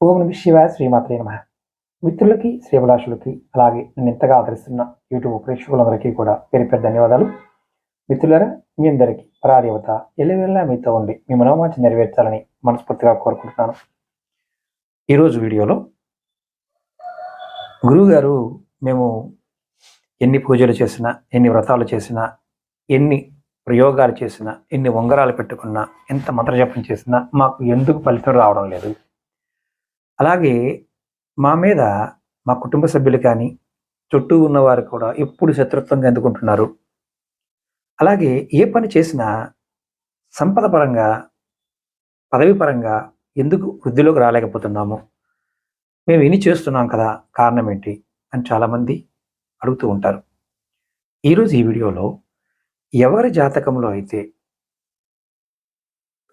ఓం నమః శివాయ శ్రీమాత్రే నమః. మిత్రులకి, శ్రేభిలాషులకి, అలాగే నన్ను ఎంతగా ఆదరిస్తున్న యూట్యూబ్ ప్రేక్షకులందరికీ కూడా పేరు పేరు ధన్యవాదాలు. మిత్రులారా, మీ అందరికీ పరాదేవత ఎల్లవేళలా మీతో ఉండి మీ మనోవాంఛ నెరవేర్చాలని మనస్ఫూర్తిగా కోరుకుంటున్నాను. ఈరోజు వీడియోలో గురువుగారు మేము ఎన్ని పూజలు చేసినా, ఎన్ని వ్రతాలు చేసినా, ఎన్ని ప్రయోగాలు చేసినా, ఎన్ని ఉంగరాలు పెట్టుకున్నా, ఎంత మంత్రజపం చేసినా మాకు ఎందుకు ఫలితం రావడం లేదు. అలాగే మా మీద మా కుటుంబ సభ్యులు కానీ, చుట్టూ ఉన్నవారు కూడా ఎప్పుడు శత్రుత్వంగా ఎందుకుంటున్నారు. అలాగే ఏ పని చేసినా సంపద పరంగా, పదవి పరంగా ఎందుకు వృద్ధిలోకి రాలేకపోతున్నాము. మేము ఇన్ని చేస్తున్నాం కదా, కారణం ఏంటి అని చాలామంది అడుగుతూ ఉంటారు. ఈరోజు ఈ వీడియోలో ఎవరి జాతకంలో అయితే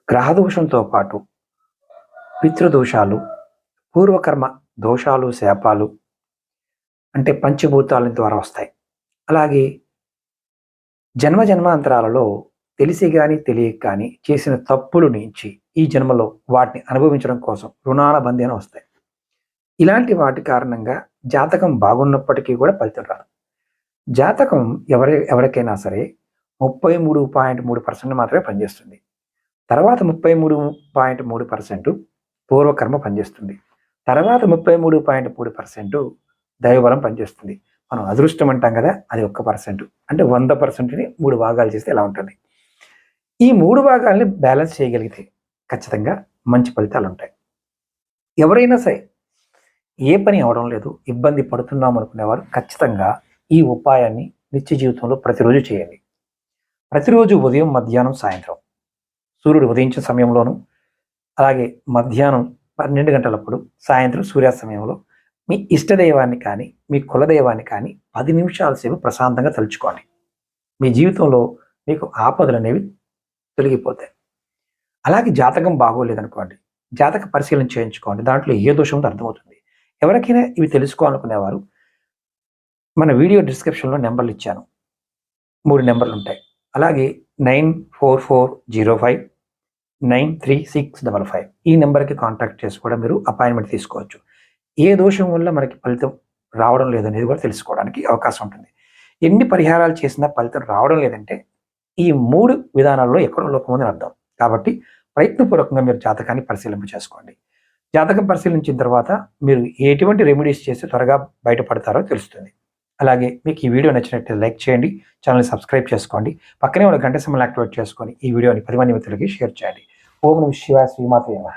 గ్రహదోషంతో పాటు పితృదోషాలు, పూర్వకర్మ దోషాలు, శాపాలు అంటే పంచభూతాల ద్వారా వస్తాయి. అలాగే జన్మాంతరాలలో తెలిసి కానీ తెలియక కానీ చేసిన తప్పుల నుంచి ఈ జన్మలో వాటిని అనుభవించడం కోసం రుణాల బంధన వస్తాయి. ఇలాంటి వాటి కారణంగా జాతకం బాగున్నప్పటికీ కూడా ఫలితం రాదు. జాతకం ఎవరికైనా సరే 33.3% మాత్రమే పనిచేస్తుంది. తర్వాత 33.3% పూర్వకర్మ పనిచేస్తుంది. తర్వాత 33.3% దైవబలం పనిచేస్తుంది. మనం అదృష్టం అంటాం కదా, అది 1%. అంటే 100%ని 3 భాగాలు చేస్తే ఎలా ఉంటుంది. ఈ 3 భాగాల్ని బ్యాలెన్స్ చేయగలిగితే ఖచ్చితంగా మంచి ఫలితాలు ఉంటాయి. ఎవరైనా సరే ఏ పని అవడం లేదు, ఇబ్బంది పడుతున్నాం అనుకునేవారు ఖచ్చితంగా ఈ ఉపాయాన్ని నిత్య జీవితంలో ప్రతిరోజు చేయండి. ప్రతిరోజు ఉదయం, మధ్యాహ్నం, సాయంత్రం సూర్యుడు ఉదయించిన సమయంలోనూ, అలాగే మధ్యాహ్నం 12 గంటలప్పుడు, సాయంత్రం సూర్యాస్తమయంలో మీ ఇష్టదైవాన్ని కానీ, మీ కులదైవాన్ని కానీ 10 నిమిషాల సేపు ప్రశాంతంగా తలుచుకోండి. మీ జీవితంలో మీకు ఆపదలు అనేవి తొలగిపోతాయి. అలాగే జాతకం బాగోలేదనుకోండి, జాతక పరిశీలన చేయించుకోండి. దాంట్లో ఏ దోషం ఉందో అర్థమవుతుంది. ఎవరికైనా ఇవి తెలుసుకోవాలనుకునేవారు మన వీడియో డిస్క్రిప్షన్లో నెంబర్లు ఇచ్చాను. 3 నెంబర్లు ఉంటాయి. అలాగే 9445936555 ఈ నెంబర్కి కాంటాక్ట్ చేసి కూడా మీరు అపాయింట్మెంట్ తీసుకోవచ్చు. ఏ దోషం వల్ల మనకి ఫలితం రావడం లేదనేది కూడా తెలుసుకోవడానికి అవకాశం ఉంటుంది. ఎన్ని పరిహారాలు చేసినా ఫలితం రావడం లేదంటే ఈ 3 విధానాల్లో ఎక్కడో లోపం ఉందని అర్థం. కాబట్టి ప్రయత్నపూర్వకంగా మీరు జాతకాన్ని పరిశీలింప చేసుకోండి. జాతకం పరిశీలించిన తర్వాత మీరు ఎటువంటి రెమెడీస్ చేసి త్వరగా బయటపడతారో తెలుస్తుంది. అలాగే మీకు ఈ వీడియో నచ్చినట్లయితే లైక్ చేయండి, ఛానల్ సబ్స్క్రైబ్ చేసుకోండి, పక్కనే ఉన్న గంట సింబల్ యాక్టివేట్ చేసుకొని ఈ వీడియోని 10 మంది మిత్రులకి షేర్ చేయండి. ఓం నమః శివాయ శ్రీమాత్రే నమః.